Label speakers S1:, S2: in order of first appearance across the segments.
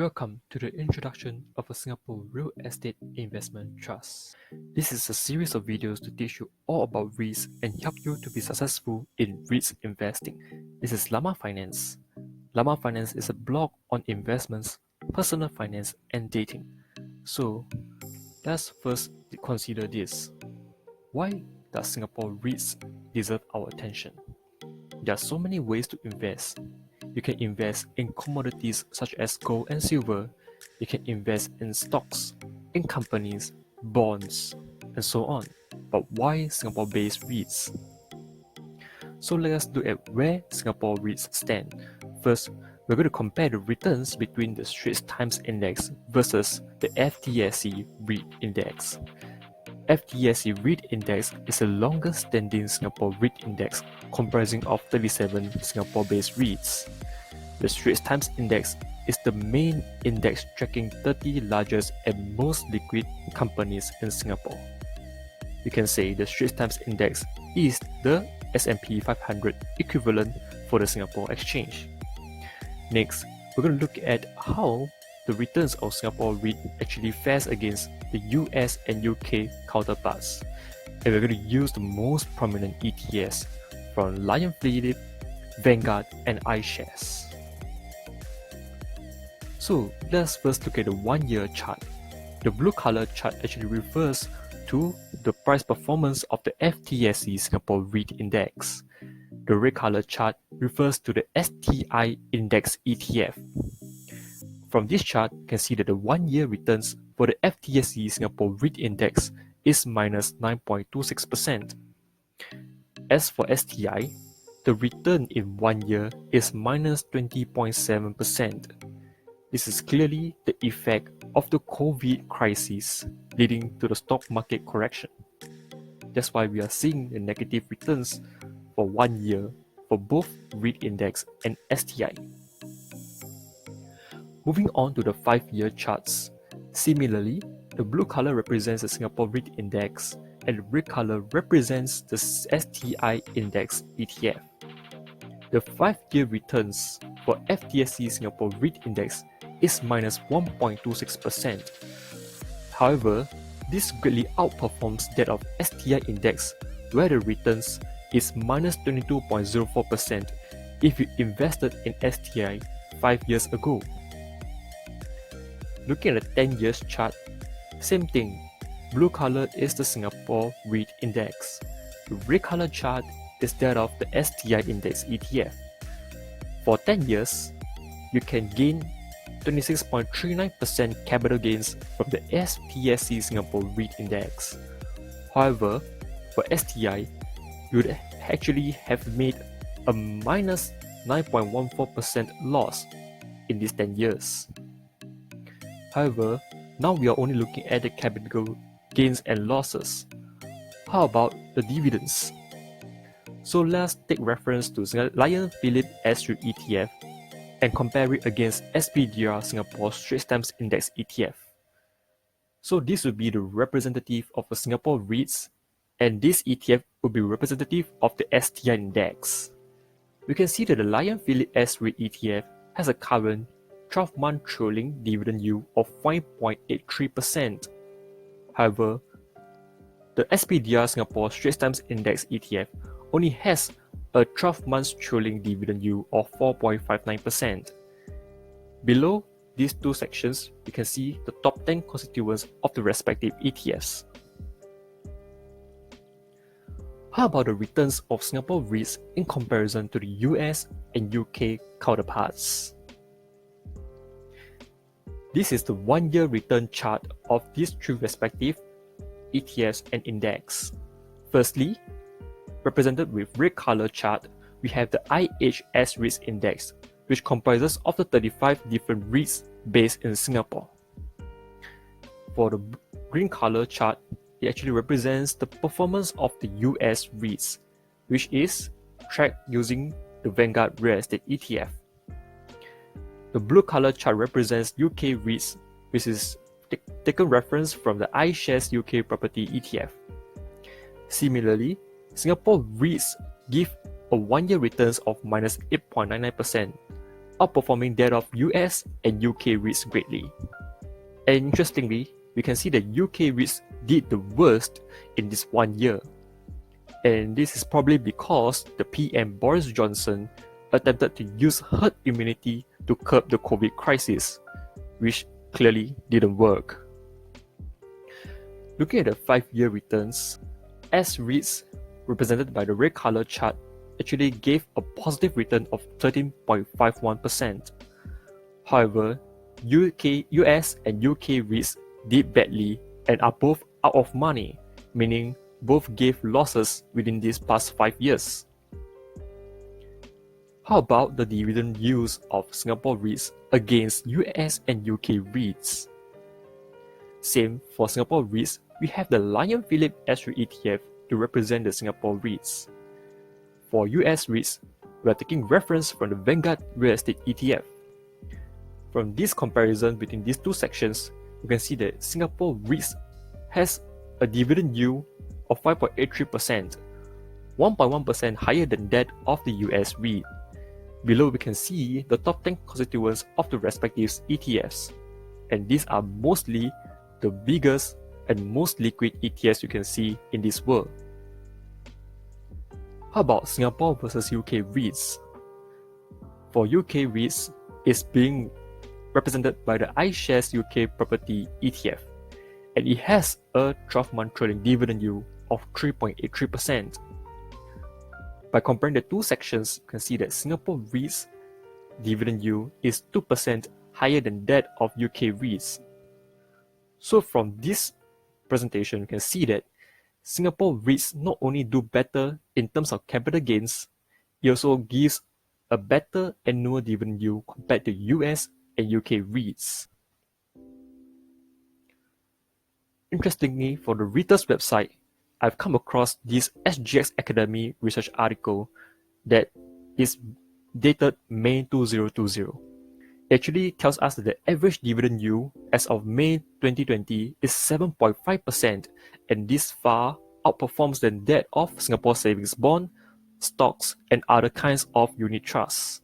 S1: Welcome to the introduction of a Singapore Real Estate Investment Trust. This is a series of videos to teach you all about REITs and help you to be successful in REITs investing. This is Llama Finance. Llama Finance is a blog on investments, personal finance, and dating. So, let's first consider this. Why does Singapore REITs deserve our attention? There are so many ways to invest. You can invest in commodities such as gold and silver. You can invest in stocks, in companies, bonds, and so on. But why Singapore-based REITs? So let us look at where Singapore REITs stand. First, we're going to compare the returns between the Straits Times Index versus the FTSE REIT Index. FTSE REIT Index is the longest standing Singapore REIT index comprising of 37 Singapore-based REITs. The Straits Times Index is the main index tracking 30 largest and most liquid companies in Singapore. You can say the Straits Times Index is the S&P 500 equivalent for the Singapore Exchange. Next, we're going to look at how the returns of Singapore REIT actually fares against the US and UK counterparts. And we're going to use the most prominent ETFs from Lion Philippe, Vanguard, and iShares. So let's first look at the 1-year chart. The blue color chart actually refers to the price performance of the FTSE Singapore REIT Index. The red color chart refers to the STI Index ETF. From this chart, you can see that the 1-year returns for the FTSE Singapore REIT Index is minus 9.26%. As for STI, the return in 1 year is minus 20.7%. This is clearly the effect of the COVID crisis leading to the stock market correction. That's why we are seeing the negative returns for 1 year for both REIT Index and STI. Moving on to the 5-year charts. Similarly, the blue color represents the Singapore REIT Index and the red color represents the STI Index ETF. The 5-year returns for FTSE Singapore REIT Index is minus 1.26%. However, this greatly outperforms that of STI Index, where the returns is minus 22.04% if you invested in STI 5 years ago. Looking at the 10 years chart, same thing. Blue color is the Singapore REIT Index. The red color chart is that of the STI Index ETF. For 10 years, you can gain 26.39% capital gains from the FTSE Singapore REIT Index. However, for STI, you would actually have made a minus 9.14% loss in these 10 years. However, now we are only looking at the capital gains and losses. How about the dividends? So let's take reference to Lion Philippe S-REIT ETF and compare it against SPDR Singapore Straits Times Index ETF. So this would be the representative of the Singapore REITs, and this ETF would be representative of the STI Index. We can see that the Lion Philippe S-REIT ETF has a current 12-month trailing dividend yield of 5.83%. However, the SPDR Singapore Straits Times Index ETF only has a 12-month trailing dividend yield of 4.59%. Below these two sections, you can see the top 10 constituents of the respective ETFs. How about the returns of Singapore REITs in comparison to the US and UK counterparts? This is the 1-year return chart of these three respective ETFs and index. Firstly, represented with red color chart, we have the IHS REITs Index, which comprises of the 35 different REITs based in Singapore. For the green color chart, it actually represents the performance of the US REITs, which is tracked using the Vanguard Real Estate ETF. The blue color chart represents UK REITs, which is taken reference from the iShares UK Property ETF. Similarly, Singapore REITs give a 1-year returns of minus 8.99%, outperforming that of US and UK REITs greatly. And interestingly, we can see that UK REITs did the worst in this 1 year. And this is probably because the PM Boris Johnson attempted to use herd immunity to curb the COVID crisis, which clearly didn't work. Looking at the 5-year returns, S-REITs, represented by the red color chart, actually gave a positive return of 13.51%. However, US and UK REITs did badly and are both out of money, meaning both gave losses within these past 5 years. How about the dividend yields of Singapore REITs against US and UK REITs? Same for Singapore REITs, we have the Lion Phillip S-REIT ETF to represent the Singapore REITs. For US REITs, we are taking reference from the Vanguard Real Estate ETF. From this comparison between these two sections, you can see that Singapore REITs has a dividend yield of 5.83%, 1.1% higher than that of the US REIT. Below we can see the top 10 constituents of the respective ETFs, and these are mostly the biggest and most liquid ETFs you can see in this world. How about Singapore versus UK REITs? For UK REITs, it's being represented by the iShares UK Property ETF, and it has a 12-month trailing dividend yield of 3.83%. By comparing the two sections, you can see that Singapore REITs dividend yield is 2% higher than that of UK REITs. So from this presentation, you can see that Singapore REITs not only do better in terms of capital gains, it also gives a better annual dividend yield compared to US and UK REITs. Interestingly, for the REITers website, I've come across this SGX Academy research article that is dated May 2020. It actually tells us that the average dividend yield as of May 2020 is 7.5%, and this far outperforms than that of Singapore savings bond, stocks, and other kinds of unit trusts.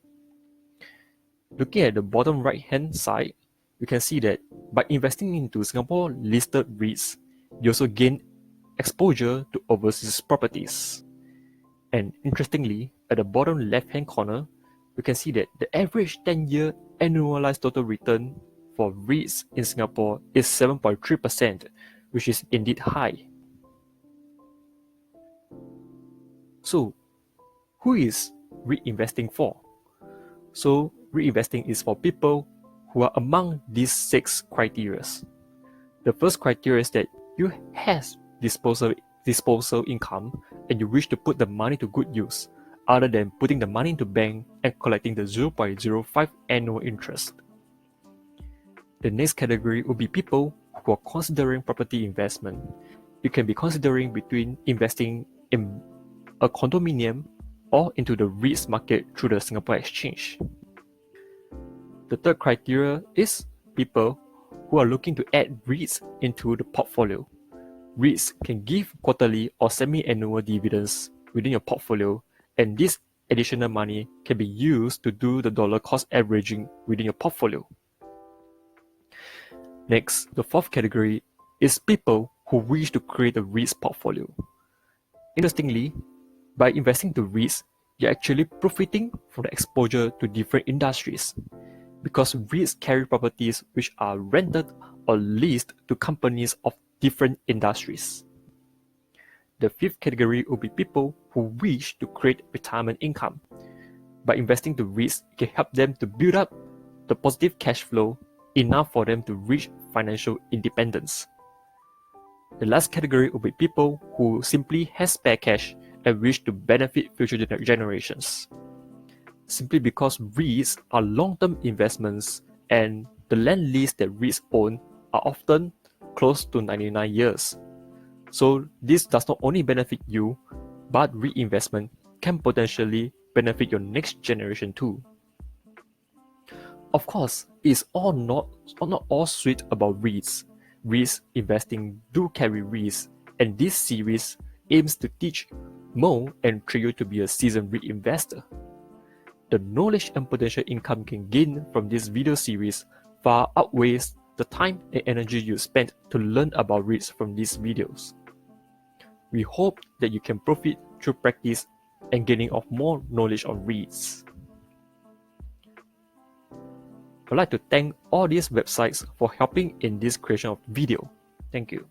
S1: Looking at the bottom right hand side, you can see that by investing into Singapore listed REITs, you also gain exposure to overseas properties. And interestingly, at the bottom left hand corner, you can see that the average 10-year annualized total return for REITs in Singapore is 7.3%, which is indeed high. So, who is REIT investing for? So, REIT investing is for people who are among these 6 criteria. The first criteria is that you have disposal income and you wish to put the money to good use, other than putting the money into bank and collecting the 0.05 annual interest. The next category would be people who are considering property investment. You can be considering between investing in a condominium or into the REITs market through the Singapore Exchange. The third criteria is people who are looking to add REITs into the portfolio. REITs can give quarterly or semi-annual dividends within your portfolio, and this additional money can be used to do the dollar cost averaging within your portfolio. Next, the fourth category is people who wish to create a REITs portfolio. Interestingly, by investing to REITs, you're actually profiting from the exposure to different industries, because REITs carry properties which are rented or leased to companies of different industries. The fifth category will be people who wish to create retirement income. By investing to REITs, it can help them to build up the positive cash flow enough for them to reach financial independence. The last category will be people who simply have spare cash and wish to benefit future generations. Simply because REITs are long-term investments and the land lease that REITs own are often close to 99 years. So this does not only benefit you, but reinvestment can potentially benefit your next generation too. Of course, it's not all sweet about REITs. REITs investing do carry risks, and this series aims to teach Mo and train you to be a seasoned REIT investor. The knowledge and potential income you can gain from this video series far outweighs the time and energy you spent to learn about REITs from these videos. We hope that you can profit through practice and gaining of more knowledge on REITs. I'd like to thank all these websites for helping in this creation of video. Thank you.